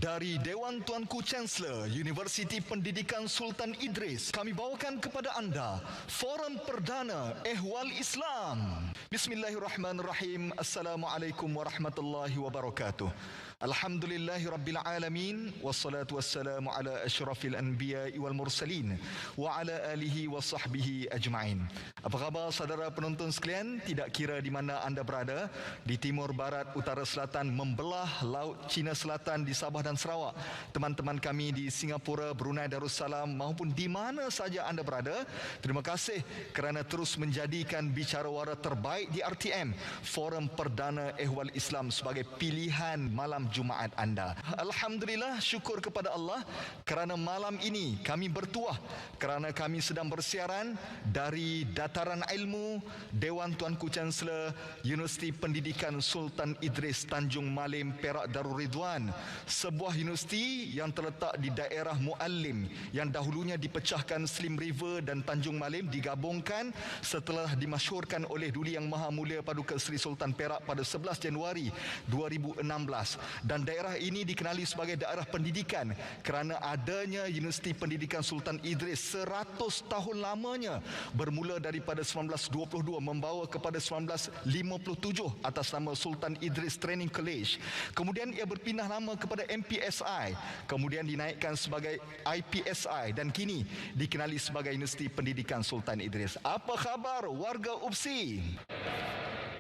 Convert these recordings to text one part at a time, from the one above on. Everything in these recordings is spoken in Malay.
Dari Dewan Tuanku Chancellor Universiti Pendidikan Sultan Idris, kami bawakan kepada anda Forum Perdana Ehwal Islam. Bismillahirrahmanirrahim. Assalamualaikum warahmatullahi wabarakatuh. Alhamdulillahi rabbil alamin. Wassalatu wassalamu ala asyrafil anbiya'i wal mursalin wa ala alihi wa sahbihi ajma'in. Apa khabar saudara penonton sekalian? Tidak kira di mana anda berada, di timur, barat, utara, selatan, membelah Laut Cina Selatan, di Sabah dan Sarawak, teman-teman kami di Singapura, Brunei Darussalam maupun di mana saja anda berada, terima kasih kerana terus menjadikan bicara wara terbaik di RTM, Forum Perdana Ehwal Islam, sebagai pilihan malam Jumaat anda. Alhamdulillah, syukur kepada Allah kerana malam ini kami bertuah kerana kami sedang bersiaran dari Dataran Ilmu Dewan Tuanku Chancellor Universiti Pendidikan Sultan Idris Tanjung Malim, Perak Darul Ridwan, sebuah universiti yang terletak di daerah Muallim yang dahulunya dipecahkan Slim River dan Tanjung Malim, digabungkan setelah dimasyhurkan oleh Duli Yang Maha Mulia Paduka Seri Sultan Perak pada 11 Januari 2016. Dan daerah ini dikenali sebagai daerah pendidikan kerana adanya Universiti Pendidikan Sultan Idris 100 tahun lamanya, bermula daripada 1922 membawa kepada 1957 atas nama Sultan Idris Training College. Kemudian ia berpindah nama kepada MPSI, kemudian dinaikkan sebagai IPSI dan kini dikenali sebagai Universiti Pendidikan Sultan Idris. Apa khabar warga UPSI?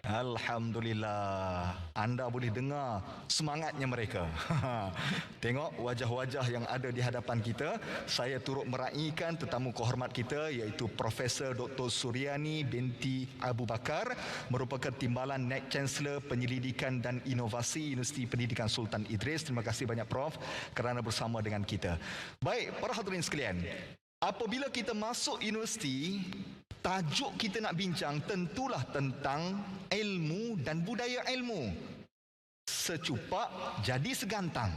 Alhamdulillah, anda boleh dengar semangatnya mereka. Tengok wajah-wajah yang ada di hadapan kita. Saya turut meraihkan tetamu kehormat kita, iaitu Profesor Dr. Suryani binti Abu Bakar, merupakan Timbalan Naib Chancellor Penyelidikan dan Inovasi Universiti Pendidikan Sultan Idris. Terima kasih banyak Prof kerana bersama dengan kita. Baik, para hadirin sekalian, apabila kita masuk universiti, tajuk kita nak bincang tentulah tentang ilmu dan budaya ilmu. Secupak jadi segantang.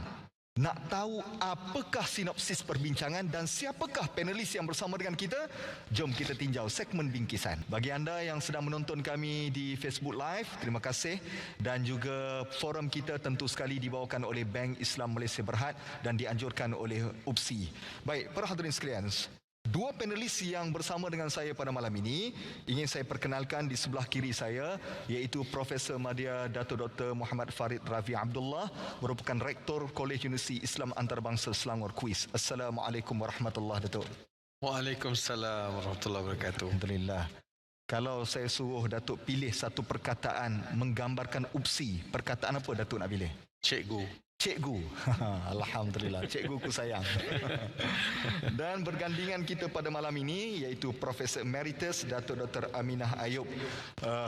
Nak tahu apakah sinopsis perbincangan dan siapakah panelis yang bersama dengan kita? Jom kita tinjau segmen bingkisan. Bagi anda yang sedang menonton kami di Facebook Live, terima kasih. Dan juga forum kita tentu sekali dibawakan oleh Bank Islam Malaysia Berhad dan dianjurkan oleh UPSI. Baik, para hadirin sekalian, dua panelis yang bersama dengan saya pada malam ini ingin saya perkenalkan. Di sebelah kiri saya iaitu Profesor Madya Dato' Dr. Muhammad Farid Rafi Abdullah, merupakan Rektor Kolej Universiti Islam Antarabangsa Selangor KUIS. Assalamualaikum warahmatullahi wabarakatuh. Waalaikumsalam warahmatullahi wabarakatuh. Alhamdulillah. Kalau saya suruh Datuk pilih satu perkataan menggambarkan UPSI, perkataan apa Datuk nak pilih? Cikgu. Cikgu. Alhamdulillah, cikguku sayang. Dan bergandingan kita pada malam ini iaitu Profesor Emeritus Datuk Dr. Aminah Ayub,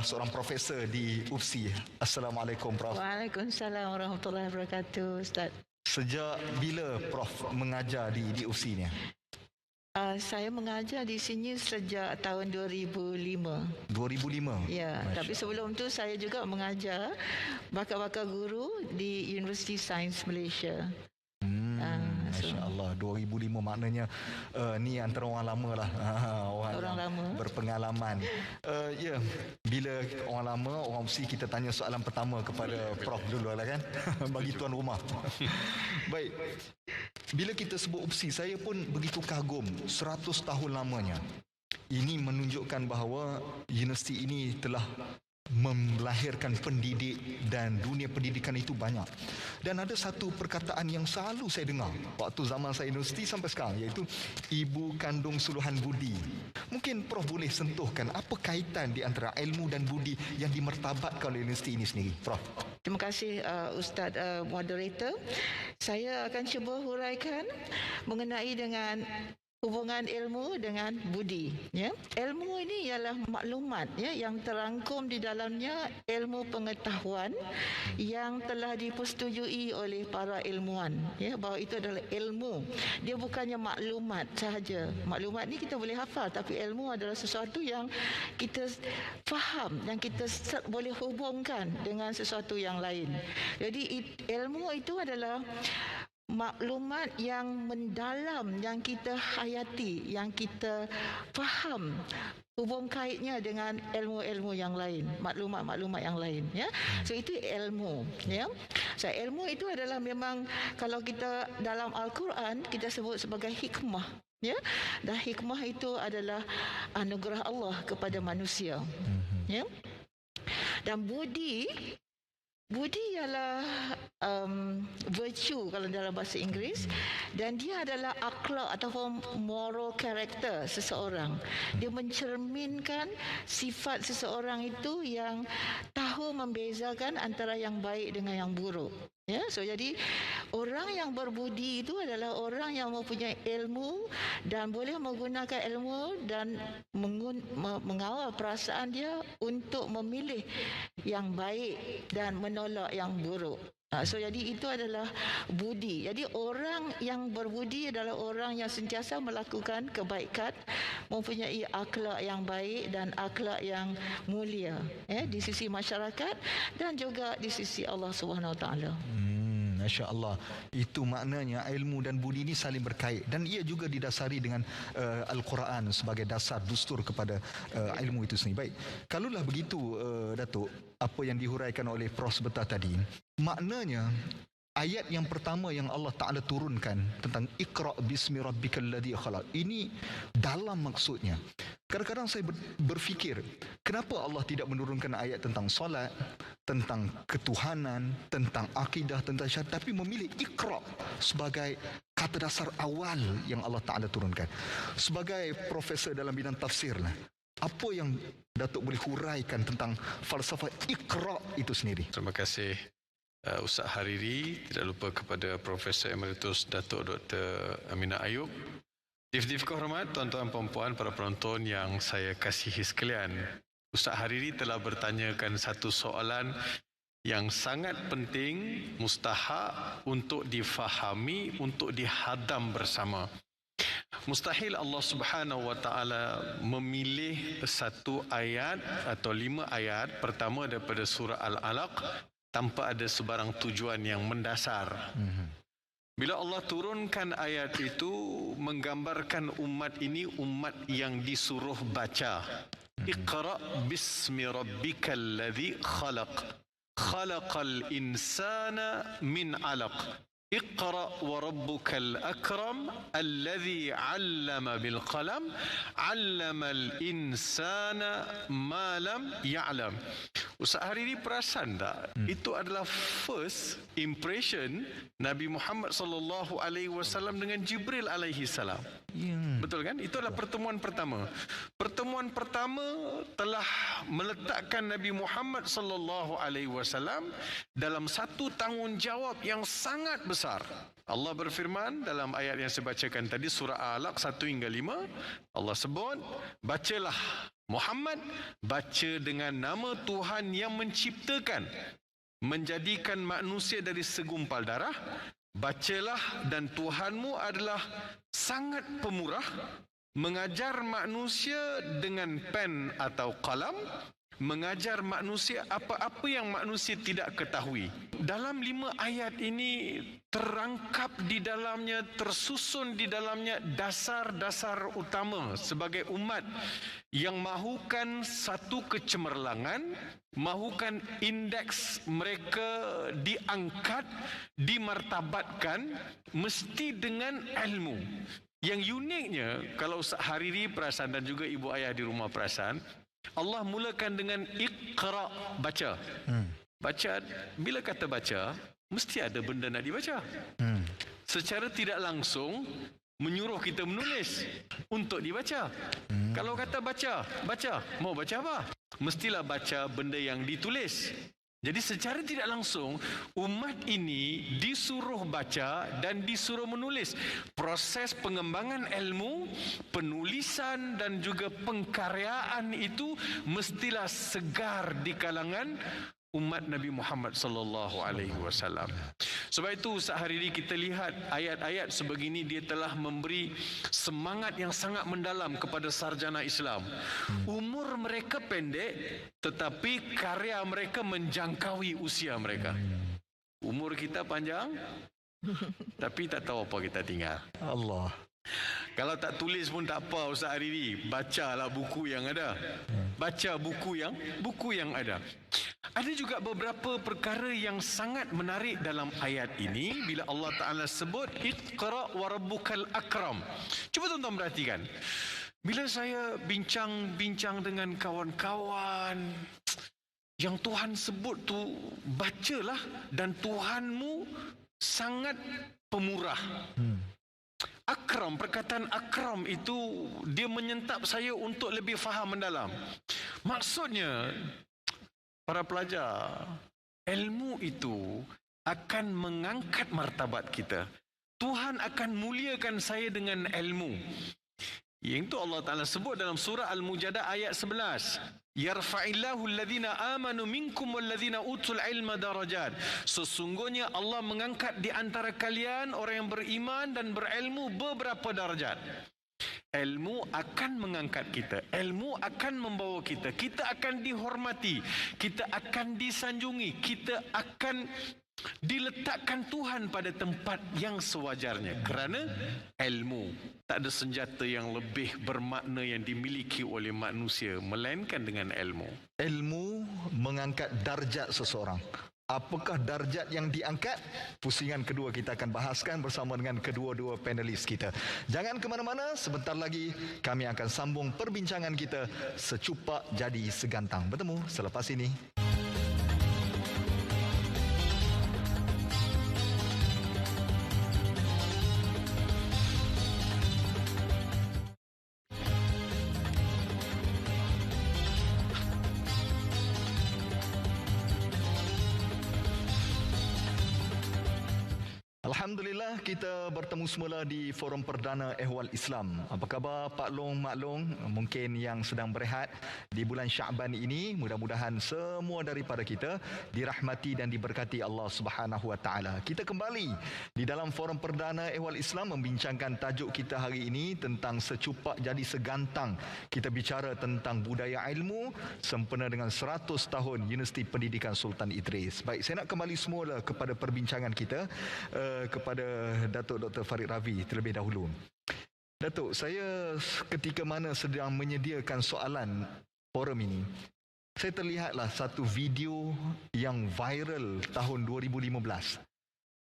seorang profesor di UPSI. Assalamualaikum Prof. Waalaikumsalam warahmatullahi wabarakatuh, Ustaz. Sejak bila Prof mengajar di UPSI ni? Saya mengajar di sini sejak tahun 2005. 2005? Ya, tapi sebelum tu saya juga mengajar bakal-bakal guru di Universiti Sains Malaysia. Masya Allah, 2005 maknanya ni antara orang lama lah. Orang lama berpengalaman. Ya, bila orang lama, orang mesti kita tanya soalan pertama kepada Prof dulu lah kan. Bagi tuan rumah. Baik, bila kita sebut UPSI, saya pun begitu kagum 100 tahun lamanya. Ini menunjukkan bahawa universiti ini telah melahirkan pendidik dan dunia pendidikan itu banyak. Dan ada satu perkataan yang selalu saya dengar waktu zaman saya universiti sampai sekarang, iaitu ibu kandung suluhan budi. Mungkin Prof boleh sentuhkan apa kaitan di antara ilmu dan budi yang dimertabatkan oleh universiti ini sendiri, Prof? Terima kasih Ustaz Moderator. Saya akan cuba huraikan mengenai dengan hubungan ilmu dengan budi, ya. Ilmu ini ialah maklumat, ya, yang terangkum di dalamnya ilmu pengetahuan yang telah dipersetujui oleh para ilmuwan, ya, bahawa itu adalah ilmu. Dia bukannya maklumat sahaja. Maklumat ni kita boleh hafal, tapi ilmu adalah sesuatu yang kita faham, yang kita boleh hubungkan dengan sesuatu yang lain. Jadi ilmu itu adalah maklumat yang mendalam, yang kita hayati, yang kita faham hubung kaitnya dengan ilmu-ilmu yang lain, maklumat-maklumat yang lain, ya. So itu ilmu, ya. So ilmu itu adalah memang kalau kita dalam Al-Quran kita sebut sebagai hikmah, ya. Dan hikmah itu adalah anugerah Allah kepada manusia, ya. Dan budi ialah virtue kalau dalam bahasa Inggeris, dan dia adalah akhlak ataupun moral character seseorang. Dia mencerminkan sifat seseorang itu yang tahu membezakan antara yang baik dengan yang buruk. Ya, so jadi orang yang berbudi itu adalah orang yang mempunyai ilmu dan boleh menggunakan ilmu dan mengawal perasaan dia untuk memilih yang baik dan menolak yang buruk. So jadi itu adalah budi. Jadi orang yang berbudi adalah orang yang sentiasa melakukan kebaikan, mempunyai akhlak yang baik dan akhlak yang mulia, di sisi masyarakat dan juga di sisi Allah Subhanahu Wa Taala. Masya Allah. Itu maknanya ilmu dan budi ini saling berkait, dan ia juga didasari dengan Al-Quran sebagai dasar dustur kepada ilmu itu sendiri. Baik, kalaulah begitu Datuk, apa yang dihuraikan oleh Prof sebentar tadi, maknanya ayat yang pertama yang Allah Ta'ala turunkan tentang Iqra' bismi rabbikal ladzi khalaq, ini dalam maksudnya. Kadang-kadang saya berfikir, kenapa Allah tidak menurunkan ayat tentang solat, tentang ketuhanan, tentang akidah, tentang syariat, tapi memilih Iqra' sebagai kata dasar awal yang Allah Ta'ala turunkan. Sebagai profesor dalam bidang tafsir lah, apa yang Datuk boleh huraikan tentang falsafah Iqra' itu sendiri? Terima kasih Ustaz Hariri, tidak lupa kepada Profesor Emeritus Datuk Dr. Aminah Ayub. Dif-dif kehormat, tuan-tuan puan-puan, para penonton yang saya kasihi sekalian. Ustaz Hariri telah bertanyakan satu soalan yang sangat penting, mustahak untuk difahami, untuk dihadam bersama. Mustahil Allah Subhanahu Wa Taala memilih satu ayat atau 5 ayat pertama daripada surah Al-Alaq tanpa ada sebarang tujuan yang mendasar. Bila Allah turunkan ayat itu, menggambarkan umat ini umat yang disuruh baca. Iqra' bismi rabbikal ladzi khalaq. Khalaqal insana min 'alaq. Iqra' wa rabbukal akram alladzi 'allama bil qalam 'allamal insana ma lam ya'lam. Ustaz Hariri perasan tak? Itu adalah first impression Nabi Muhammad sallallahu alaihi wasallam dengan Jibril alaihi salam. Betul kan? Itu adalah pertemuan pertama. Pertemuan pertama telah meletakkan Nabi Muhammad sallallahu alaihi wasallam dalam satu tanggungjawab yang sangat besar. Allah berfirman dalam ayat yang saya bacakan tadi, surah Al-Alaq 1 hingga 5. Allah sebut, bacalah Muhammad, baca dengan nama Tuhan yang menciptakan, menjadikan manusia dari segumpal darah. Bacalah, dan Tuhanmu adalah sangat pemurah, mengajar manusia dengan pen atau kalam, mengajar manusia apa-apa yang manusia tidak ketahui. Dalam 5 ayat ini terangkap di dalamnya, tersusun di dalamnya dasar-dasar utama sebagai umat yang mahukan satu kecemerlangan, mahukan indeks mereka diangkat, dimartabatkan, mesti dengan ilmu. Yang uniknya, kalau Ustaz Hariri perasan dan juga ibu ayah di rumah perasan, Allah mulakan dengan Iqra', baca. Baca, bila kata baca, mesti ada benda nak dibaca. Secara tidak langsung menyuruh kita menulis untuk dibaca. Kalau kata baca, mau baca apa? Mestilah baca benda yang ditulis. Jadi secara tidak langsung umat ini disuruh baca dan disuruh menulis. Proses pengembangan ilmu, penulisan dan juga pengkaryaan itu mestilah segar di kalangan umat Nabi Muhammad sallallahu alaihi wasallam. Sebab itu sehari ini kita lihat ayat-ayat sebegini, dia telah memberi semangat yang sangat mendalam kepada sarjana Islam. Umur mereka pendek tetapi karya mereka menjangkaui usia mereka. Umur kita panjang tapi tak tahu apa kita tinggal. Allah. Kalau tak tulis pun tak apa Ustaz Hariri, bacalah buku yang ada. Baca buku yang ada. Ada juga beberapa perkara yang sangat menarik dalam ayat ini bila Allah Ta'ala sebut Iqra wa rabbukal akram. Cuba tuan-tuan perhatikan. Bila saya bincang-bincang dengan kawan-kawan, yang Tuhan sebut tu bacalah, dan Tuhanmu sangat pemurah. Akram, perkataan akram itu dia menyentap saya untuk lebih faham mendalam. Maksudnya, para pelajar, ilmu itu akan mengangkat martabat kita. Tuhan akan muliakan saya dengan ilmu. Yang itu Allah Ta'ala sebut dalam surah Al-Mujadah ayat 11. Yarfa'illahu alladhina amanu minkum walladhina utul ilma darajat. Sesungguhnya Allah mengangkat di antara kalian orang yang beriman dan berilmu beberapa darjat. Ilmu akan mengangkat kita. Ilmu akan membawa kita. Kita akan dihormati. Kita akan disanjungi. Kita akan diletakkan Tuhan pada tempat yang sewajarnya. Kerana ilmu. Tak ada senjata yang lebih bermakna yang dimiliki oleh manusia melainkan dengan ilmu. Ilmu mengangkat darjat seseorang. Apakah darjat yang diangkat? Pusingan kedua kita akan bahaskan bersama dengan kedua-dua panelis kita. Jangan ke mana-mana, sebentar lagi kami akan sambung perbincangan kita Secupak Jadi Segantang. Bertemu selepas ini. Alhamdulillah, kita bertemu semula di forum perdana Ehwal Islam. Apa khabar Pak Long, Mak Long? Mungkin yang sedang berehat di bulan Syaban ini, mudah-mudahan semua daripada kita dirahmati dan diberkati Allah Subhanahu Wa Taala. Kita kembali di dalam forum perdana Ehwal Islam membincangkan tajuk kita hari ini tentang secupak jadi segantang. Kita bicara tentang budaya ilmu sempena dengan 100 tahun Universiti Pendidikan Sultan Idris. Baik, saya nak kembali semula kepada perbincangan kita kepada Datuk Dr. Farid Ravi terlebih dahulu. Datuk, saya ketika mana sedang menyediakan soalan forum ini, saya terlihatlah satu video yang viral tahun 2015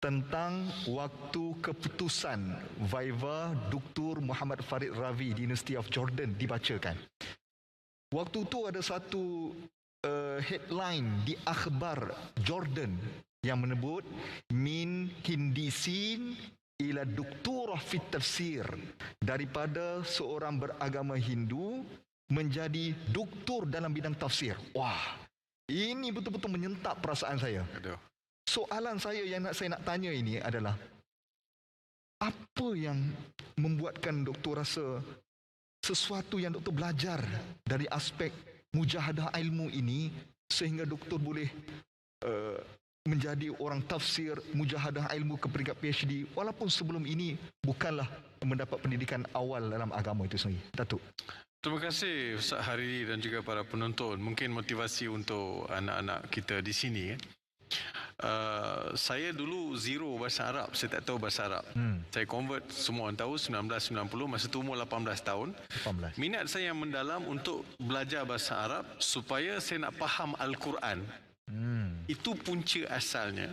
tentang waktu keputusan Viva Dr. Muhammad Farid Ravi di University of Jordan dibacakan. Waktu itu ada satu headline di akhbar Jordan yang menyebut min hindisin ila doktorah fit tafsir, daripada seorang beragama Hindu menjadi doktor dalam bidang tafsir. Wah, ini betul-betul menyentap perasaan saya. Soalan saya yang saya nak tanya ini adalah, apa yang membuatkan doktor rasa sesuatu yang doktor belajar dari aspek mujahadah ilmu ini sehingga doktor boleh menjadi orang tafsir, mujahadah ilmu ke peringkat PhD, walaupun sebelum ini bukanlah mendapat pendidikan awal dalam agama itu sendiri. Datuk. Terima kasih Ustaz Hariri dan juga para penonton. Mungkin motivasi untuk anak-anak kita di sini. Saya dulu zero bahasa Arab. Saya tak tahu bahasa Arab. Saya convert, semua orang tahu, 1990, masa tu umur 18 tahun. 18. Minat saya yang mendalam untuk belajar bahasa Arab supaya saya nak faham Al-Quran. Itu punca asalnya.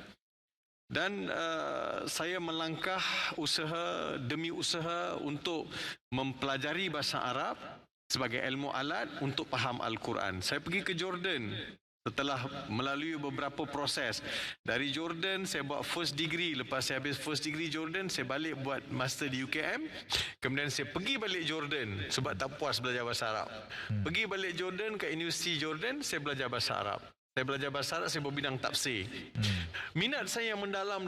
Dan saya melangkah usaha demi usaha untuk mempelajari bahasa Arab sebagai ilmu alat untuk faham Al-Quran. Saya pergi ke Jordan setelah melalui beberapa proses. Dari Jordan saya buat first degree. Lepas saya habis first degree Jordan, saya balik buat master di UKM. Kemudian saya pergi balik Jordan sebab tak puas belajar bahasa Arab. Pergi balik Jordan ke Universiti Jordan, saya belajar bahasa Arab. Saya belajar bahasa Arab, saya berbidang tafsir. Minat saya yang mendalam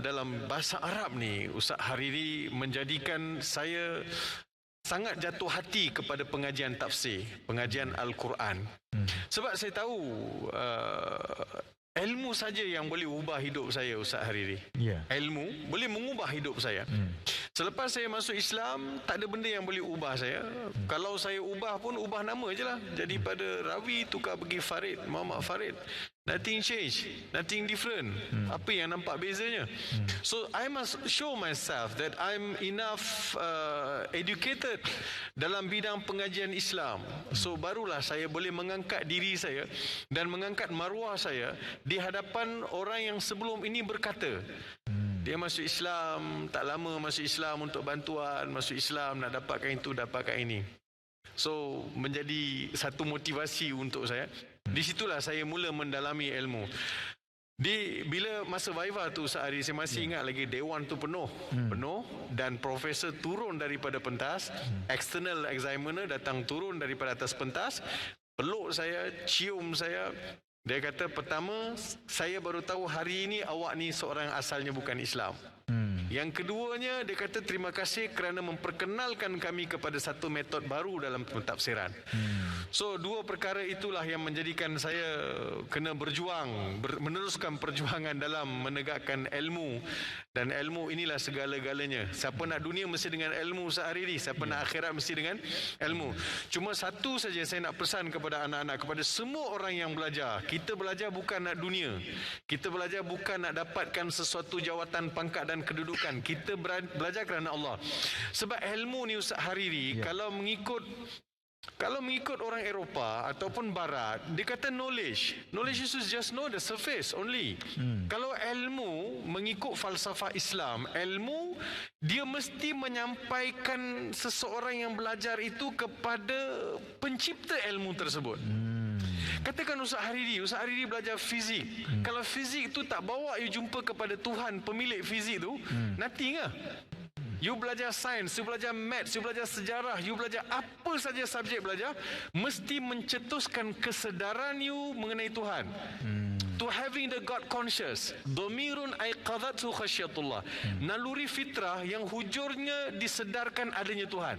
dalam bahasa Arab ni, Ustaz Hariri, menjadikan saya sangat jatuh hati kepada pengajian tafsir, pengajian Al-Quran. Sebab saya tahu ilmu saja yang boleh ubah hidup saya, Ustaz Hariri. Ilmu boleh mengubah hidup saya. Selepas saya masuk Islam, tak ada benda yang boleh ubah saya. Kalau saya ubah pun, ubah nama je lah. Jadi pada Ravi tukar pergi Farid, Muhammad Farid. Nothing change, nothing different. Apa yang nampak bezanya? So I must show myself that I'm enough educated dalam bidang pengajian Islam. So barulah saya boleh mengangkat diri saya dan mengangkat maruah saya di hadapan orang yang sebelum ini berkata, dia masuk Islam, tak lama masuk Islam untuk bantuan, masuk Islam nak dapatkan itu, dapatkan ini. So menjadi satu motivasi untuk saya. Di situlah saya mula mendalami ilmu. Bila masa Viva tu sehari, saya masih ingat lagi dewan tu penuh dan profesor turun daripada pentas, external examiner datang turun daripada atas pentas, peluk saya, cium saya. Dia kata, pertama, saya baru tahu hari ini awak ni seorang asalnya bukan Islam. Yang keduanya, dia kata terima kasih kerana memperkenalkan kami kepada satu metod baru dalam pentafsiran. So, dua perkara itulah yang menjadikan saya kena berjuang, meneruskan perjuangan dalam menegakkan ilmu. Dan ilmu inilah segala-galanya. Siapa nak dunia mesti dengan ilmu sehari ini. Siapa nak akhirat mesti dengan ilmu. Cuma satu saja saya nak pesan kepada anak-anak, kepada semua orang yang belajar. Kita belajar bukan nak dunia. Kita belajar bukan nak dapatkan sesuatu jawatan, pangkat dan kedudukan. Kita belajar kerana Allah. Sebab ilmu ni Ustaz Hariri, kalau mengikut orang Eropah ataupun Barat, dia kata knowledge is just know the surface only. Kalau ilmu mengikut falsafah Islam, ilmu dia mesti menyampaikan seseorang yang belajar itu kepada pencipta ilmu tersebut. Katakan Ustaz Hariri belajar fizik. Kalau fizik itu tak bawa you jumpa kepada Tuhan, pemilik fizik tu, nothing lah. You belajar sains, you belajar maths, you belajar sejarah, you belajar apa saja subjek belajar, mesti mencetuskan kesedaran you mengenai Tuhan. To having the God conscious. Dhamirun aiqadhathu khasyatullah. Naluri fitrah yang hujurnya disedarkan adanya Tuhan.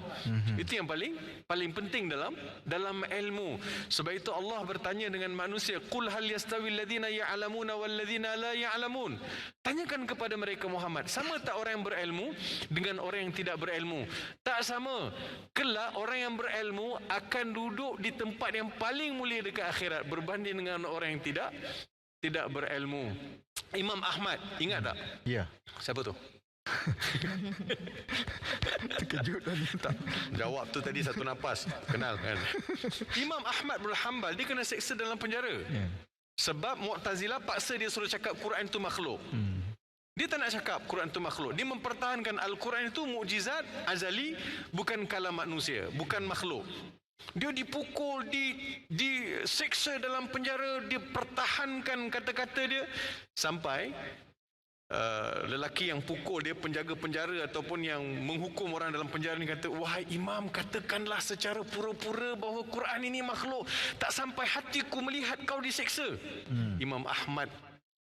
Itu yang paling penting dalam ilmu. Sebab itu Allah bertanya dengan manusia, qul hal yastawi alladhina ya'lamuna wal ladzina la ya'lamun. Tanyakan kepada mereka Muhammad, sama tak orang yang berilmu dengan orang yang tidak berilmu? Tak sama. Kelak orang yang berilmu akan duduk di tempat yang paling mulia dekat akhirat berbanding dengan orang yang tidak berilmu. Imam Ahmad, ingat tak? Ya. Siapa tu? Terkejut tadi. Tak. Jawab tu tadi satu nafas. Kenal kan? Imam Ahmad bin Hanbal, dia kena seksa dalam penjara. Sebab Mu'tazilah paksa dia suruh cakap Quran itu makhluk. Dia tak nak cakap Quran itu makhluk. Dia mempertahankan Al-Quran itu mukjizat azali, bukan kalam manusia, bukan makhluk. Dia dipukul, diseksa dalam penjara, dia pertahankan kata-kata dia sampai lelaki yang pukul dia, penjaga penjara ataupun yang menghukum orang dalam penjara ni kata, wahai imam, katakanlah secara pura-pura bahawa Quran ini makhluk. Tak sampai hatiku melihat kau diseksa. Imam Ahmad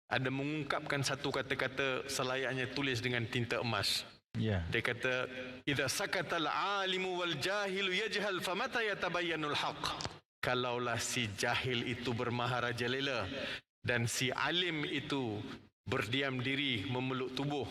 ada mengungkapkan satu kata-kata selayaknya tulis dengan tinta emas. Dia kata, idza sakatal alimu wal jahilu yajhal famata yatabayyanul haqq. Kalaulah si jahil itu bermaharajalela dan si alim itu berdiam diri memeluk tubuh,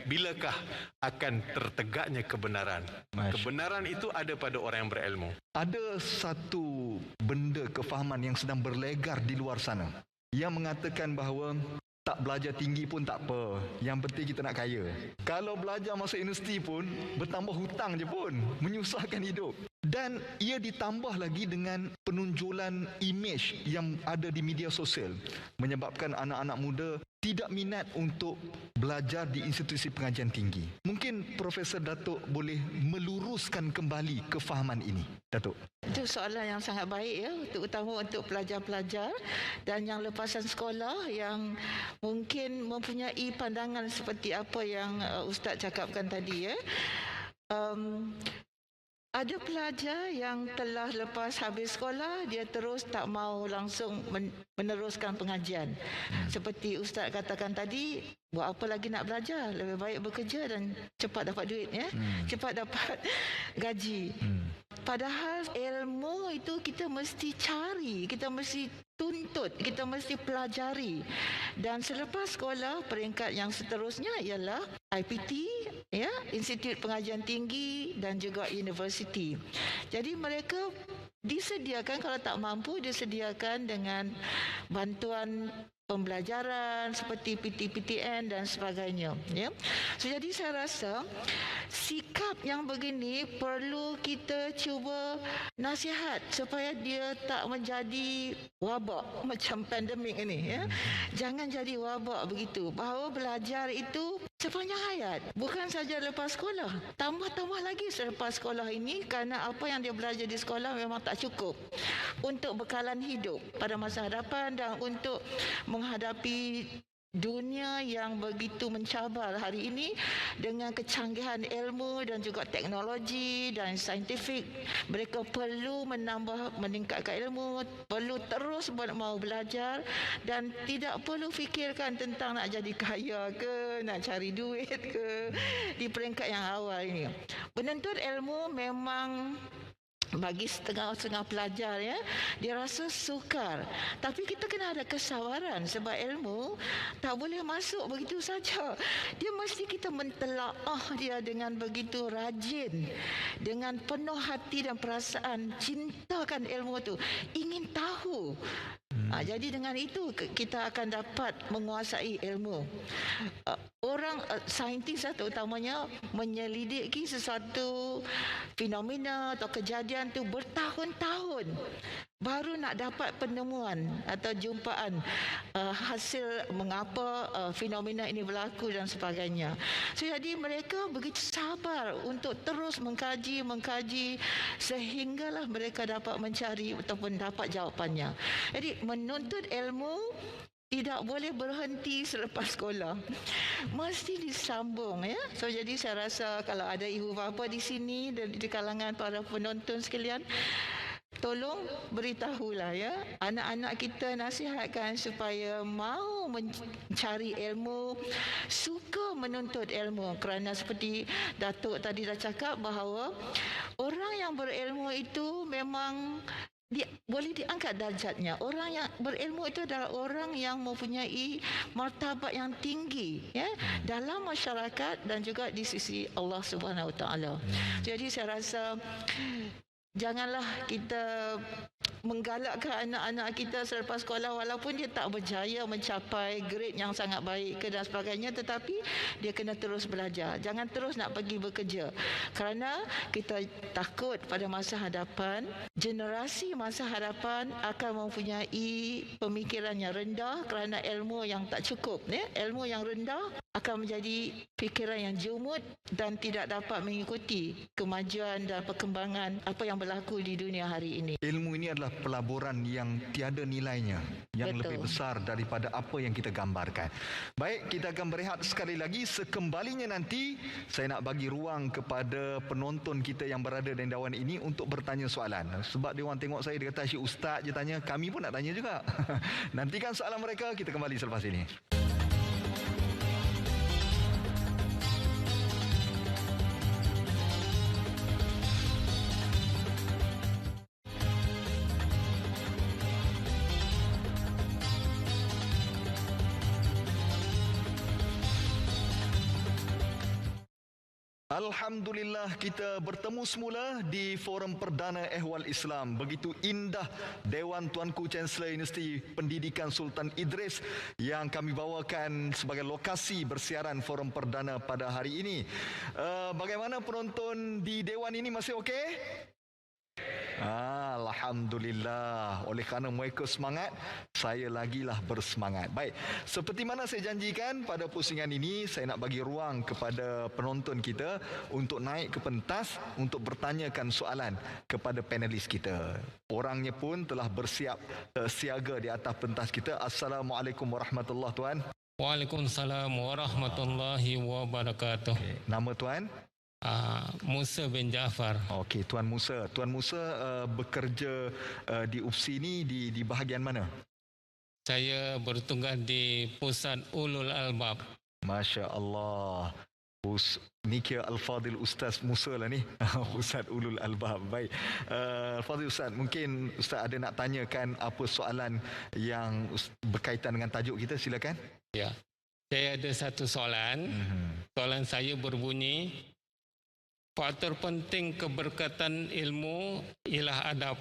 bilakah akan tertegaknya kebenaran? Kebenaran itu ada pada orang yang berilmu. Ada satu benda kefahaman yang sedang berlegar di luar sana yang mengatakan bahawa tak belajar tinggi pun tak apa, yang penting kita nak kaya. Kalau belajar masuk universiti pun bertambah hutang je pun, menyusahkan hidup. Dan ia ditambah lagi dengan penunjulan imej yang ada di media sosial, menyebabkan anak-anak muda tidak minat untuk belajar di institusi pengajian tinggi. Mungkin Profesor Datuk boleh meluruskan kembali kefahaman ini, Datuk. Itu soalan yang sangat baik ya, terutama untuk pelajar-pelajar dan yang lepasan sekolah yang mungkin mempunyai pandangan seperti apa yang Ustaz cakapkan tadi ya. Ada pelajar yang telah lepas habis sekolah, dia terus tak mau langsung meneruskan pengajian. Seperti Ustaz katakan tadi, buat apa lagi nak belajar? Lebih baik bekerja dan cepat dapat duit ya. Cepat dapat gaji. Padahal ilmu itu kita mesti cari, kita mesti tuntut, kita mesti pelajari. Dan selepas sekolah, peringkat yang seterusnya ialah IPT, ya, Institut Pengajian Tinggi dan juga universiti. Jadi mereka disediakan, kalau tak mampu disediakan dengan bantuan pembelajaran seperti PTN dan sebagainya, ya. So, jadi saya rasa sikap yang begini perlu kita cuba nasihat supaya dia tak menjadi wabak macam pandemik ini, ya. Jangan jadi wabak begitu. Bahawa belajar itu sepanjang hayat, bukan saja lepas sekolah. Tambah-tambah lagi selepas sekolah ini, kerana apa yang dia belajar di sekolah memang tak cukup untuk bekalan hidup pada masa hadapan dan untuk menghadapi dunia yang begitu mencabar hari ini dengan kecanggihan ilmu dan juga teknologi dan saintifik. Mereka perlu meningkatkan ilmu, perlu terus mau belajar dan tidak perlu fikirkan tentang nak jadi kaya ke, nak cari duit ke di peringkat yang awal ini. Penuntut ilmu memang bagi setengah-setengah pelajar, ya, dia rasa sukar, tapi kita kena ada kesabaran sebab ilmu tak boleh masuk begitu saja. Dia mesti kita mentelaah dia dengan begitu rajin, dengan penuh hati dan perasaan cintakan ilmu tu, ingin tahu. Jadi dengan itu kita akan dapat menguasai ilmu. Orang saintis terutamanya menyelidiki sesuatu fenomena atau kejadian tu bertahun-tahun baru nak dapat penemuan atau jumpaan hasil mengapa fenomena ini berlaku dan sebagainya. So, jadi mereka begitu sabar untuk terus mengkaji sehinggalah mereka dapat mencari ataupun dapat jawapannya. Jadi menuntut ilmu tidak boleh berhenti selepas sekolah. Mesti disambung, ya. So, jadi saya rasa kalau ada ibu bapa di sini dan di kalangan para penonton sekalian, tolong beritahulah, ya, anak-anak kita, nasihatkan supaya mau mencari ilmu, suka menuntut ilmu, kerana seperti Datuk tadi dah cakap bahawa orang yang berilmu itu memang boleh diangkat darjatnya. Orang yang berilmu itu adalah orang yang mempunyai martabat yang tinggi, ya, dalam masyarakat dan juga di sisi Allah Subhanahu Wa Taala. Jadi saya rasa janganlah kita menggalakkan anak-anak kita selepas sekolah walaupun dia tak berjaya mencapai grade yang sangat baik ke dan sebagainya, tetapi dia kena terus belajar. Jangan terus nak pergi bekerja, kerana kita takut pada masa hadapan, generasi masa hadapan akan mempunyai pemikiran yang rendah kerana ilmu yang tak cukup, ya? Ilmu yang rendah akan menjadi fikiran yang jumud dan tidak dapat mengikuti kemajuan dan perkembangan apa yang berlaku di dunia hari ini. Ilmu ini adalah pelaburan yang tiada nilainya, yang Betul. lebih besar daripada apa yang kita gambarkan. Baik, kita akan berehat sekali lagi. Sekembalinya nanti, saya nak bagi ruang kepada penonton kita yang berada di dawan ini untuk bertanya soalan. Sebab dia orang tengok saya, dia kata Syed Ustaz je tanya, kami pun nak tanya juga. Nantikan soalan mereka, kita kembali selepas ini. Alhamdulillah, kita bertemu semula di Forum Perdana Ehwal Islam. Begitu indah Dewan Tuanku Chancellor Universiti Pendidikan Sultan Idris yang kami bawakan sebagai lokasi bersiaran Forum Perdana pada hari ini. Bagaimana penonton di Dewan ini, masih okey? Alhamdulillah. Oleh kerana mereka semangat, saya lagilah bersemangat. Baik, seperti mana saya janjikan, pada pusingan ini saya nak bagi ruang kepada penonton kita untuk naik ke pentas untuk bertanyakan soalan kepada panelis kita. Orangnya pun telah bersiap siaga di atas pentas kita. Assalamualaikum warahmatullahi tuan. Waalaikumsalam warahmatullahi wabarakatuh. Nama tuan? Musa bin Jaafar. Okey, Tuan Musa. Tuan Musa bekerja di UPSI ni di bahagian mana? Saya bertugas di Pusat Ulul Albab. Masya Allah. Ni kira Al-Fadhil Ustaz Musa lah ni. Pusat Ulul Albab. Baik. Al-Fadhil Ustaz, mungkin Ustaz ada nak tanyakan apa soalan yang berkaitan dengan tajuk kita, silakan. Ya. Saya ada satu soalan. Soalan saya berbunyi, faktor penting keberkatan ilmu ialah adab.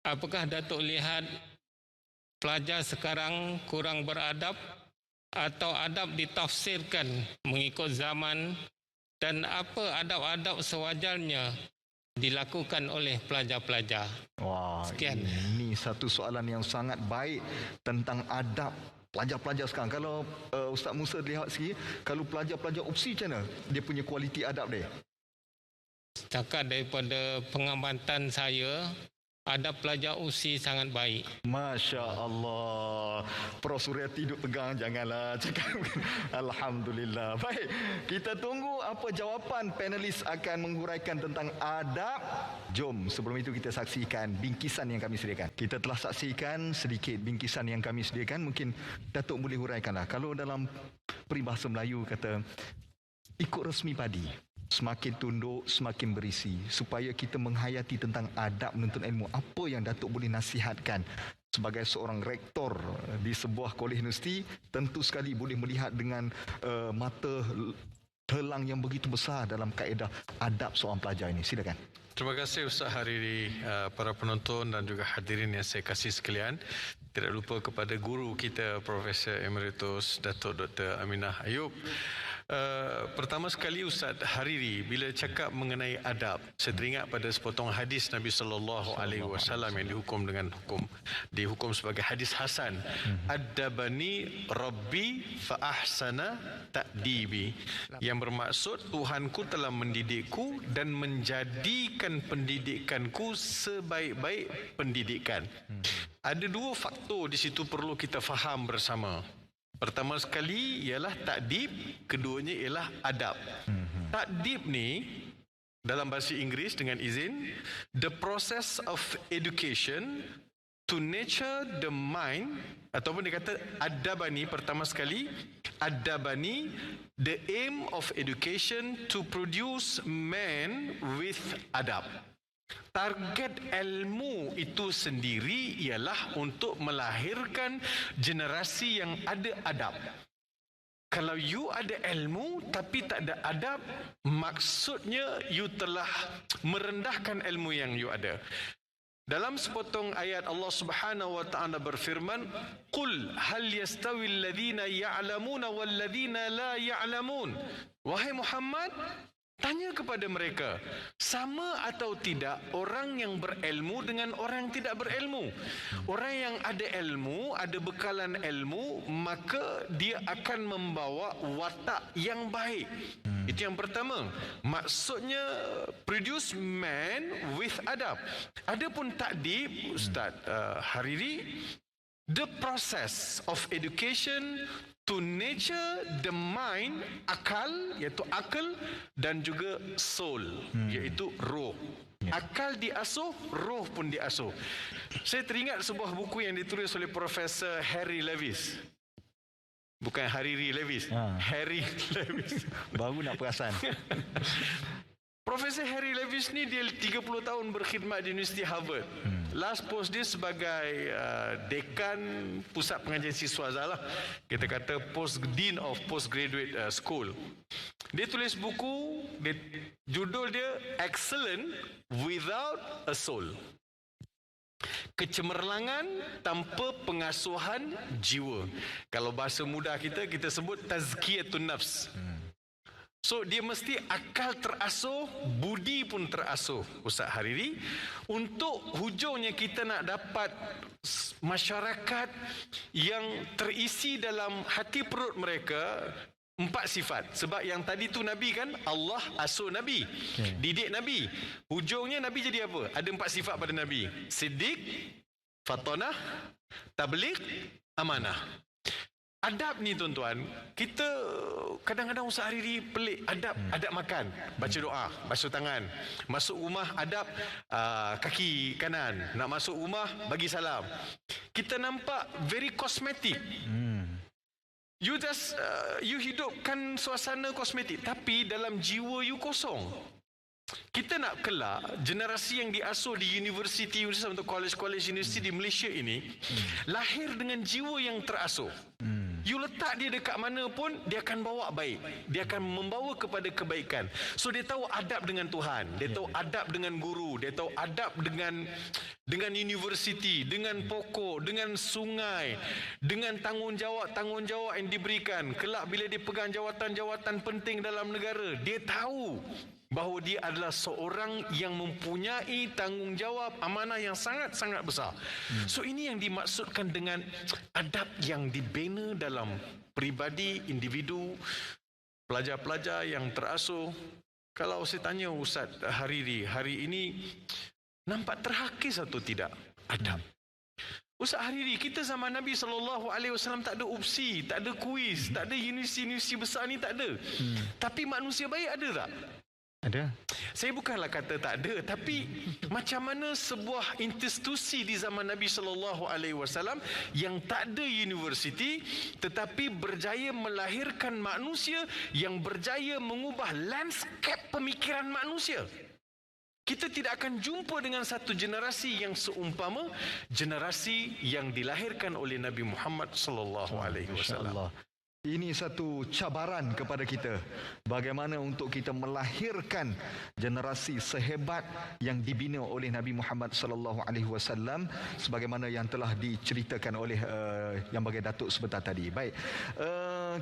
apakah Datuk lihat pelajar sekarang kurang beradab atau adab ditafsirkan mengikut zaman, dan apa adab-adab sewajarnya dilakukan oleh pelajar-pelajar? Wah, Sekian. ini satu soalan yang sangat baik tentang adab pelajar-pelajar sekarang. Kalau Ustaz Musa lihat sikit, kalau pelajar-pelajar UPSI macam mana dia punya kualiti adab dia? Setakat daripada pengamatan saya, adab pelajar UPSI sangat baik. Masya Allah. Prof Suryati duduk pegang, janganlah cakap. Alhamdulillah. Baik, kita tunggu apa jawapan panelis akan menguraikan tentang adab. Jom, sebelum itu kita saksikan bingkisan yang kami sediakan. Kita telah saksikan sedikit bingkisan yang kami sediakan. Mungkin Datuk boleh huraikanlah. Kalau dalam peribahasa Melayu kata, ikut resmi padi, semakin tunduk, semakin berisi. Supaya kita menghayati tentang adab menuntut ilmu. Apa yang Datuk boleh nasihatkan sebagai seorang rektor di sebuah kolej universiti, tentu sekali boleh melihat dengan mata telang yang begitu besar dalam kaedah adab seorang pelajar ini. Silakan. Terima kasih Ustaz Hariri, para penonton dan juga hadirin yang saya kasih sekalian. Tidak lupa kepada guru kita, Profesor Emeritus Datuk Dr. Aminah Ayub. Pertama sekali Ustaz Hariri, bila cakap mengenai adab, saya teringat pada sepotong hadis Nabi SAW yang dihukum sebagai hadis hasan. Adabani Rabbi fa ahsana ta'dibi, yang bermaksud Tuhanku telah mendidikku dan menjadikan pendidikanku sebaik-baik pendidikan. Ada dua faktor di situ perlu kita faham bersama. Pertama sekali ialah takdib, keduanya ialah adab. Takdib ni dalam bahasa Inggeris dengan izin, the process of education to nurture the mind, ataupun dia kata adabani, pertama sekali adabani, the aim of education to produce man with adab. Target ilmu itu sendiri ialah untuk melahirkan generasi yang ada adab. Kalau you ada ilmu tapi tak ada adab, maksudnya you telah merendahkan ilmu yang you ada. Dalam sepotong ayat Allah Subhanahu wa taala berfirman, "Qul hal yastawi alladhina ya'lamuna wal ladhina la ya'lamun." Wahai Muhammad, tanya kepada mereka, sama atau tidak orang yang berilmu dengan orang yang tidak berilmu? Orang yang ada ilmu, ada bekalan ilmu, maka dia akan membawa watak yang baik. Itu yang pertama. Maksudnya produce man with adab. Adapun takdib, Ustaz Hariri, the process of education to nurture the mind, akal, iaitu akal, dan juga soul, iaitu roh. Akal diasuh, roh pun diasuh. Saya teringat sebuah buku yang ditulis oleh Profesor Harry Lewis. Bukan Hariri Lewis, Harry Lewis. Baru nak perasan. Profesor Harry Lewis ni dia 30 tahun berkhidmat di Universiti Harvard. Last post dia sebagai dekan pusat pengajian siswa lah. Kita kata Dean of Postgraduate School. Dia tulis buku, judul dia Excellent Without a Soul. Kecemerlangan tanpa pengasuhan jiwa. Kalau bahasa mudah kita sebut tazkiyatun nafs. So dia mesti akal terasuh, budi pun terasuh, Ustaz Hariri. Untuk hujungnya kita nak dapat masyarakat yang terisi dalam hati perut mereka 4 sifat. Sebab yang tadi tu Nabi kan, Allah asuh Nabi, didik Nabi. Hujungnya Nabi jadi apa? Ada 4 sifat pada Nabi. Siddiq, fatonah, tabligh, amanah. Adab ni tuan-tuan, kita kadang-kadang Ustaz Hariri pelik. Adab makan, baca doa, basuh tangan. Masuk rumah adab kaki kanan. Nak masuk rumah bagi salam. Kita nampak very cosmetic. You just you hidupkan suasana kosmetik, tapi dalam jiwa you kosong. Kita nak kelak generasi yang diasuh di universiti untuk college universiti di Malaysia ini lahir dengan jiwa yang terasuh. You letak dia dekat mana pun, dia akan bawa baik. Dia akan membawa kepada kebaikan. So dia tahu adab dengan Tuhan, dia tahu adab dengan guru, dia tahu adab dengan universiti, dengan pokok, dengan sungai, dengan tanggungjawab yang diberikan. Kelak bila dia pegang jawatan-jawatan penting dalam negara, dia tahu bahawa dia adalah seorang yang mempunyai tanggungjawab amanah yang sangat-sangat besar. So ini yang dimaksudkan dengan adab yang dibina dalam peribadi, individu, pelajar-pelajar yang terasuh. Kalau saya tanya Ustaz Hariri, hari ini nampak terhakis atau tidak adab? Ustaz Hariri, kita zaman Nabi SAW tak ada opsi, tak ada kuis, tak ada universiti besar ni, tak ada. Tapi manusia baik ada tak? Ada. Saya bukanlah kata tak ada, tapi macam mana sebuah institusi di zaman Nabi SAW yang tak ada universiti tetapi berjaya melahirkan manusia yang berjaya mengubah landscape pemikiran manusia. Kita tidak akan jumpa dengan satu generasi yang seumpama generasi yang dilahirkan oleh Nabi Muhammad SAW. Ini satu cabaran kepada kita, bagaimana untuk kita melahirkan generasi sehebat yang dibina oleh Nabi Muhammad sallallahu alaihi wasallam sebagaimana yang telah diceritakan oleh yang bagi Datuk sebentar tadi. Baik.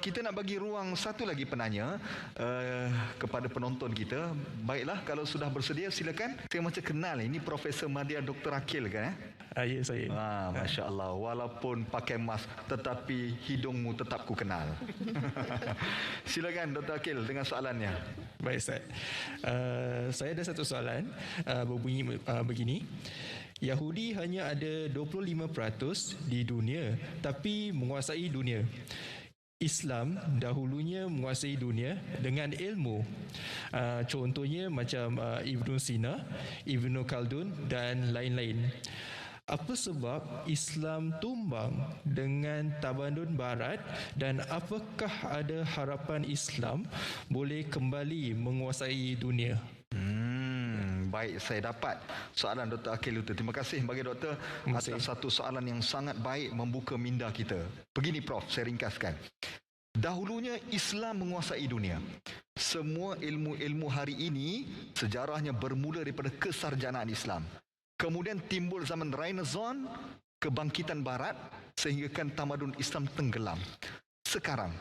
Kita nak bagi ruang satu lagi penanya kepada penonton kita. Baiklah, kalau sudah bersedia silakan. Saya macam kenal ini Profesor Madya Dr. Akil kan? Ya, saya. Masya Allah. Walaupun pakai mask tetapi hidungmu tetap ku kenal. Silakan Dr. Akil dengan soalannya. Baik, Ustaz. Saya ada satu soalan berbunyi begini. Yahudi hanya ada 25% di dunia tapi menguasai dunia. Islam dahulunya menguasai dunia dengan ilmu. Contohnya macam Ibn Sina, Ibn Khaldun dan lain-lain. Apa sebab Islam tumbang dengan tamadun Barat dan apakah ada harapan Islam boleh kembali menguasai dunia? Baik, saya dapat soalan Dr. Akil itu. Terima kasih bagi doktor atas satu soalan yang sangat baik membuka minda kita. Begini Prof, saya ringkaskan. Dahulunya Islam menguasai dunia. Semua ilmu-ilmu hari ini sejarahnya bermula daripada kesarjanaan Islam. Kemudian timbul zaman Renaissance, kebangkitan Barat sehinggakan tamadun Islam tenggelam. Sekarang,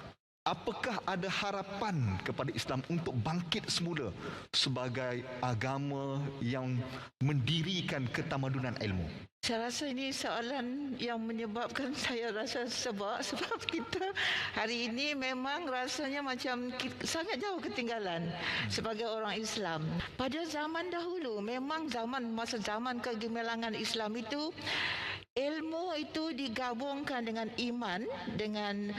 apakah ada harapan kepada Islam untuk bangkit semula sebagai agama yang mendirikan ketamadunan ilmu? Saya rasa ini soalan yang menyebabkan saya rasa sebab kita hari ini memang rasanya macam sangat jauh ketinggalan sebagai orang Islam. Pada zaman dahulu memang masa zaman kegemilangan Islam itu ilmu itu digabungkan dengan iman, dengan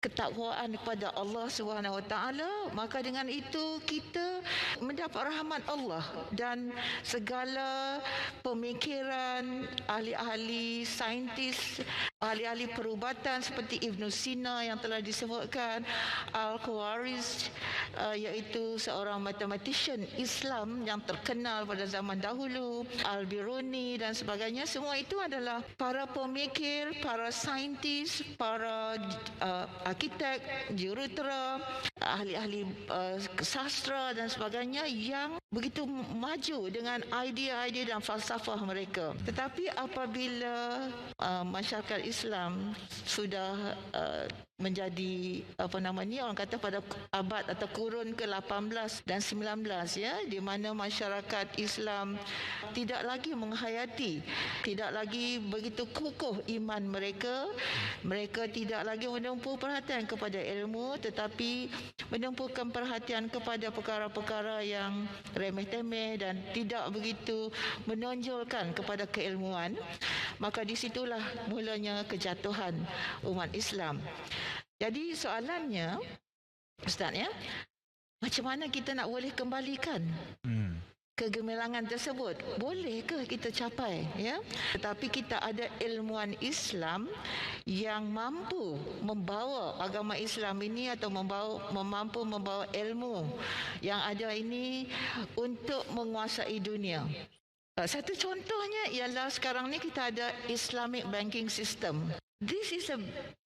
ketakwaan kepada Allah SWT, maka dengan itu kita mendapat rahmat Allah dan segala pemikiran ahli-ahli saintis, ahli-ahli perubatan seperti Ibn Sina yang telah disebutkan, Al-Khawarizmi iaitu seorang mathematician Islam yang terkenal pada zaman dahulu, Al-Biruni dan sebagainya, semua itu adalah para pemikir, para saintis, para arkitek, jurutera, ahli-ahli sastra dan sebagainya yang begitu maju dengan idea-idea dan falsafah mereka. Tetapi apabila masyarakat Islam sudah menjadi orang kata pada abad atau kurun ke-18 dan 19 ya, di mana masyarakat Islam tidak lagi menghayati, tidak lagi begitu kukuh iman mereka tidak lagi menumpu perhatian kepada ilmu tetapi menumpukan perhatian kepada perkara-perkara yang remeh-temeh dan tidak begitu menonjolkan kepada keilmuan, maka di situlah mulanya kejatuhan umat Islam. Jadi soalannya, Ustaz ya, macam mana kita nak boleh kembalikan kegemilangan tersebut? Bolehkah kita capai ya? Tetapi kita ada ilmuwan Islam yang mampu membawa agama Islam ini atau mampu membawa ilmu yang ada ini untuk menguasai dunia. Satu contohnya ialah sekarang ni kita ada Islamic banking system. this is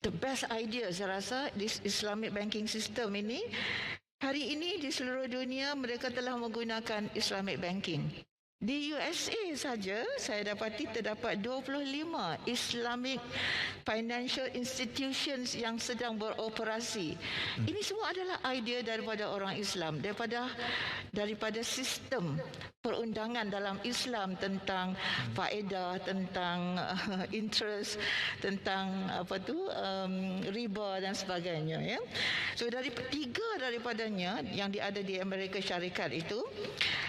the best idea saya rasa, this Islamic banking system ini. Hari ini di seluruh dunia mereka telah menggunakan Islamic banking. Di USA saja saya dapati terdapat 25 Islamic financial institutions yang sedang beroperasi. Ini semua adalah idea daripada orang Islam, daripada sistem perundangan dalam Islam tentang faedah, tentang interest, tentang riba dan sebagainya, ya. So tiga daripadanya yang ada di Amerika Syarikat itu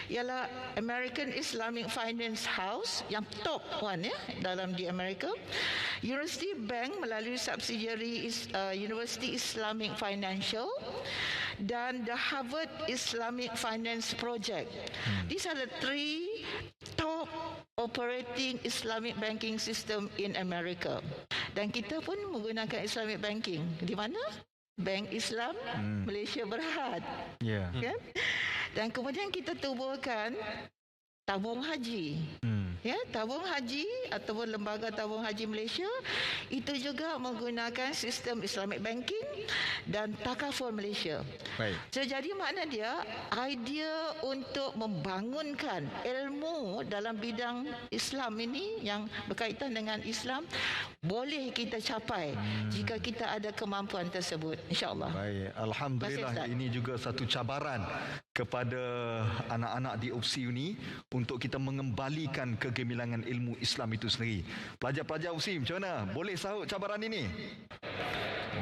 ialah American Islamic Finance House yang top one, ya, dalam di Amerika. University Bank melalui subsidiary University Islamic Financial, dan the Harvard Islamic Finance Project. These are the three top operating Islamic banking system in America. Dan kita pun menggunakan Islamic banking. Di mana? Bank Islam Malaysia Berhad. Ya. Kan? Dan kemudian kita tubuhkan tabung haji. Ya, tabung haji ataupun lembaga tabung haji Malaysia itu juga menggunakan sistem Islamic banking dan Takaful Malaysia. Baik. So, jadi makna dia idea untuk membangunkan ilmu dalam bidang Islam ini yang berkaitan dengan Islam boleh kita capai jika kita ada kemampuan tersebut, insya-Allah. Baik, alhamdulillah, Terima kasih, Ustaz. ini juga satu cabaran kepada anak-anak di UPSI Uni untuk kita mengembalikan kegemilangan ilmu Islam itu sendiri. Pelajar-pelajar UPSI macam mana? Boleh sahut cabaran ini?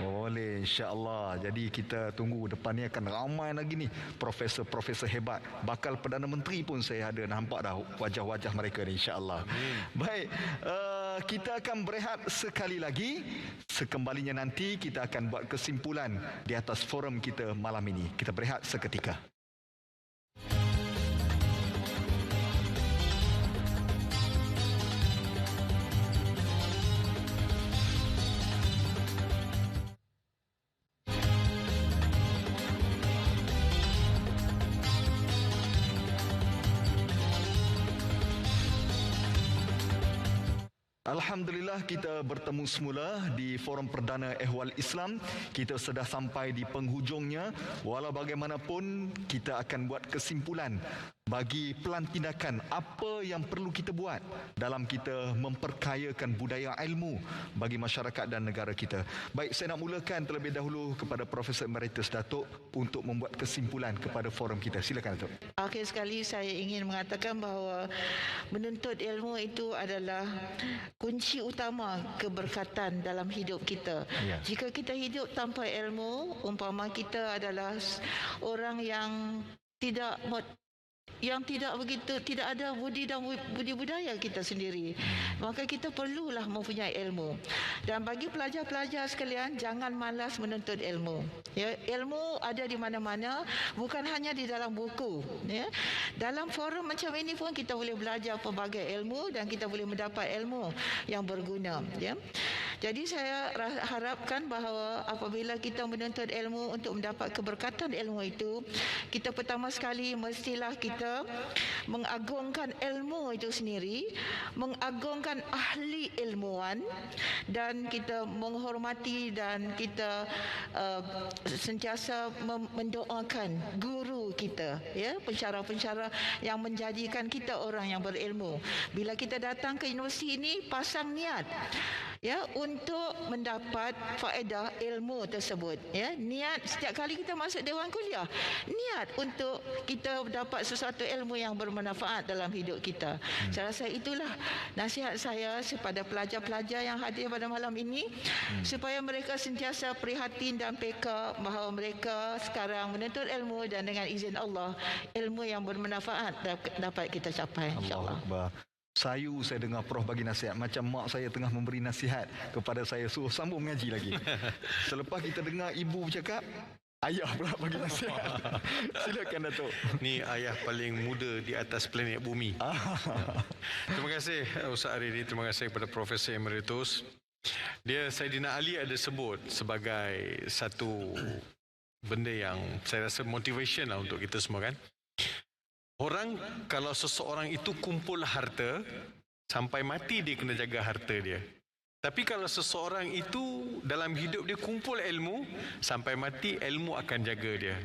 Boleh, insya-Allah. Jadi kita tunggu depan ni akan ramai lagi ni profesor-profesor hebat. Bakal Perdana Menteri pun saya ada nampak dah wajah-wajah mereka ni, insya-Allah. Baik, kita akan berehat sekali lagi. Sekembalinya nanti kita akan buat kesimpulan di atas forum kita malam ini. Kita berehat seketika. Alhamdulillah, kita bertemu semula di forum perdana Ehwal Islam. Kita sudah sampai di penghujungnya. Walau bagaimanapun, kita akan buat kesimpulan bagi pelan tindakan apa yang perlu kita buat dalam kita memperkayakan budaya ilmu bagi masyarakat dan negara kita. Baik, saya nak mulakan terlebih dahulu kepada Profesor Emeritus Datuk untuk membuat kesimpulan kepada forum kita. Silakan, Datuk. Akhir sekali saya ingin mengatakan bahawa menuntut ilmu itu adalah kunci utama keberkatan dalam hidup kita. Ya. Jika kita hidup tanpa ilmu, umpama kita adalah orang yang tidak ada budi dan budi budaya kita sendiri, maka kita perlulah mempunyai ilmu. Dan bagi pelajar-pelajar sekalian, jangan malas menuntut ilmu. Ya, ilmu ada di mana-mana, bukan hanya di dalam buku. Ya, dalam forum macam ini pun kita boleh belajar pelbagai ilmu dan kita boleh mendapat ilmu yang berguna. Ya. Jadi saya harapkan bahawa apabila kita menuntut ilmu untuk mendapat keberkatan ilmu itu, kita pertama sekali mestilah kita mengagungkan ilmu itu sendiri, mengagungkan ahli ilmuwan, dan kita menghormati dan kita sentiasa mendoakan guru kita, ya, pensyarah-pensyarah yang menjadikan kita orang yang berilmu. Bila kita datang ke universiti ini, pasang niat, ya, untuk mendapat faedah ilmu tersebut, ya. Niat setiap kali kita masuk dewan kuliah, niat untuk kita dapat sesuatu ilmu yang bermanfaat dalam hidup kita. Saya rasa itulah nasihat saya kepada pelajar-pelajar yang hadir pada malam ini, supaya mereka sentiasa prihatin dan peka bahawa mereka sekarang menuntut ilmu dan dengan izin Allah, ilmu yang bermanfaat dapat kita capai, insya-Allah. Allahuakbar. Saya dengar Prof bagi nasihat macam mak saya tengah memberi nasihat kepada saya, suruh sambung mengaji lagi. Selepas kita dengar ibu bercakap, ayah pula bagi nasihat. Silakan, Datuk. Ni ayah paling muda di atas planet bumi. Terima kasih Ustaz Hariri, terima kasih kepada Profesor Emeritus. Dia, Saidina Ali ada sebut sebagai satu benda yang saya rasa motivation lah untuk kita semua, kan. Orang, kalau seseorang itu kumpul harta, sampai mati dia kena jaga harta dia. Tapi kalau seseorang itu dalam hidup dia kumpul ilmu, sampai mati ilmu akan jaga dia.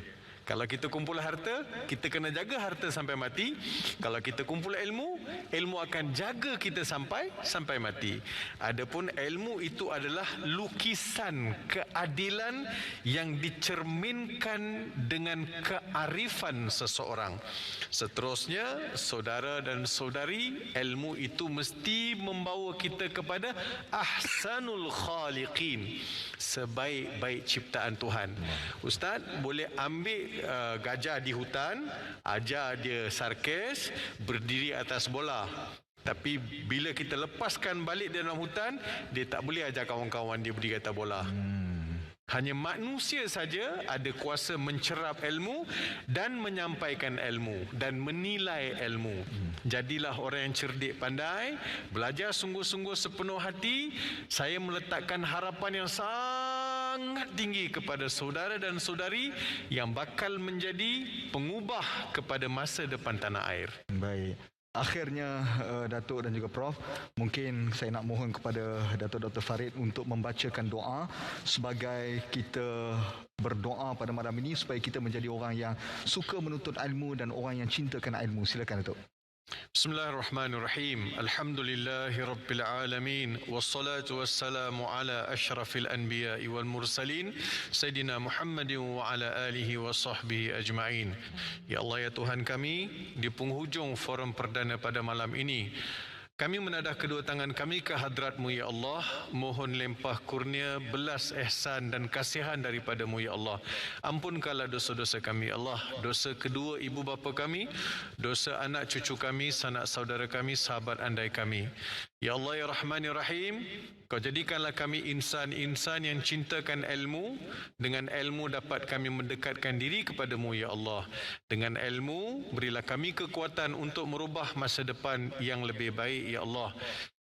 Kalau kita kumpul harta, kita kena jaga harta sampai mati. Kalau kita kumpul ilmu, ilmu akan jaga kita sampai mati. Adapun ilmu itu adalah lukisan keadilan yang dicerminkan dengan kearifan seseorang. Seterusnya, saudara dan saudari, ilmu itu mesti membawa kita kepada ahsanul khaliqin, sebaik-baik ciptaan Tuhan. Ustaz boleh ambil gajah di hutan, ajar dia sarkis, berdiri atas bola. Tapi bila kita lepaskan balik dalam hutan, dia tak boleh ajar kawan-kawan dia berdiri atas bola. Hanya manusia saja ada kuasa mencerap ilmu dan menyampaikan ilmu dan menilai ilmu. Jadilah orang yang cerdik pandai, belajar sungguh-sungguh sepenuh hati. Saya meletakkan harapan yang sangat tinggi kepada saudara dan saudari yang bakal menjadi pengubah kepada masa depan tanah air. Baik. Akhirnya Datuk dan juga Prof, mungkin saya nak mohon kepada Datuk Dr. Farid untuk membacakan doa sebagai kita berdoa pada malam ini supaya kita menjadi orang yang suka menuntut ilmu dan orang yang cintakan ilmu. Silakan Datuk. Bismillahirrahmanirrahim. Alhamdulillahi rabbil alamin, wassalatu wassalamu ala asyrafil anbiya'i wal mursalin, Sayyidina Muhammadin wa ala alihi wa sahbihi ajma'in. Ya Allah, ya Tuhan kami, di penghujung forum perdana pada malam ini, kami menadah kedua tangan kami ke hadrat-Mu ya Allah, mohon limpah kurnia, belas ihsan dan kasihan daripada-Mu ya Allah. Ampunkanlah dosa-dosa kami ya Allah, dosa kedua ibu bapa kami, dosa anak cucu kami, sanak saudara kami, sahabat andai kami. Ya Allah ya Rahman ya Rahim, Kau jadikanlah kami insan-insan yang cintakan ilmu. Dengan ilmu dapat kami mendekatkan diri kepada-Mu ya Allah. Dengan ilmu berilah kami kekuatan untuk merubah masa depan yang lebih baik ya Allah.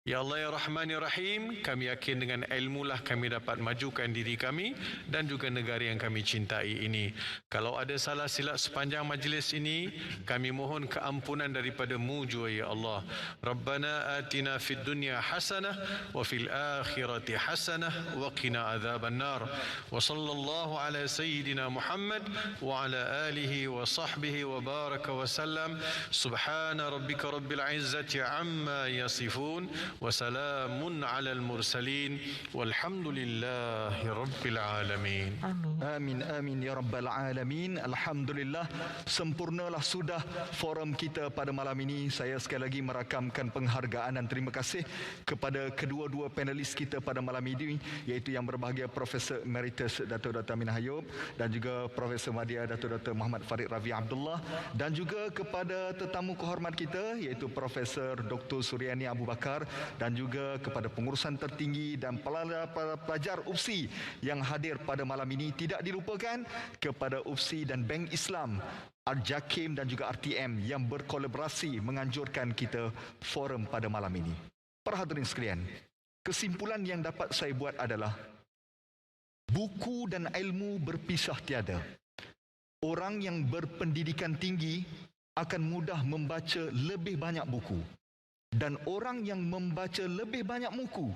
Ya Allah ya Rahman ya Rahim, kami yakin dengan ilmu lah kami dapat majukan diri kami dan juga negara yang kami cintai ini. Kalau ada salah silap sepanjang majlis ini, kami mohon keampunan daripada-Mu jua ya Allah. Rabbana atina fid dunya hasanah wa fil akhirati hasanah wa qina adzaban nar. Wa sallallahu ala sayyidina Muhammad wa ala alihi wa sahbihi wa baraka wa sallam. Subhana rabbika rabbil izzati amma yasifun. Wassalamun alal mursalin walhamdulillahi rabbil alamin. Amin amin ya rabbal alamin. Alhamdulillah, sempurnalah sudah forum kita pada malam ini. Saya sekali lagi merakamkan penghargaan dan terima kasih kepada kedua-dua panelis kita pada malam ini, iaitu yang berbahagia Profesor Emeritus Datuk Dr. Aminah Ayub dan juga Profesor Madya Datuk Dr. Muhammad Farid Ravi Abdullah, dan juga kepada tetamu kehormat kita iaitu Profesor Dr. Suryani Abu Bakar, dan juga kepada pengurusan tertinggi dan pelajar UPSI yang hadir pada malam ini. Tidak dilupakan kepada UPSI dan Bank Islam, Jakim dan juga RTM yang berkolaborasi menganjurkan kita forum pada malam ini. Para hadirin sekalian, kesimpulan yang dapat saya buat adalah buku dan ilmu berpisah tiada. Orang yang berpendidikan tinggi akan mudah membaca lebih banyak buku. Dan orang yang membaca lebih banyak buku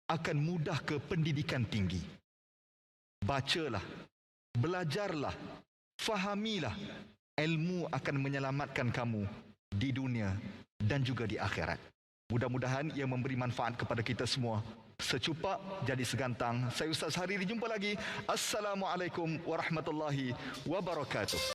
akan mudah ke pendidikan tinggi. Bacalah, belajarlah, fahamilah. Ilmu akan menyelamatkan kamu di dunia dan juga di akhirat. Mudah-mudahan ia memberi manfaat kepada kita semua. Secupak jadi segantang. Saya Ustaz Hariri, jumpa lagi. Assalamualaikum warahmatullahi wabarakatuh.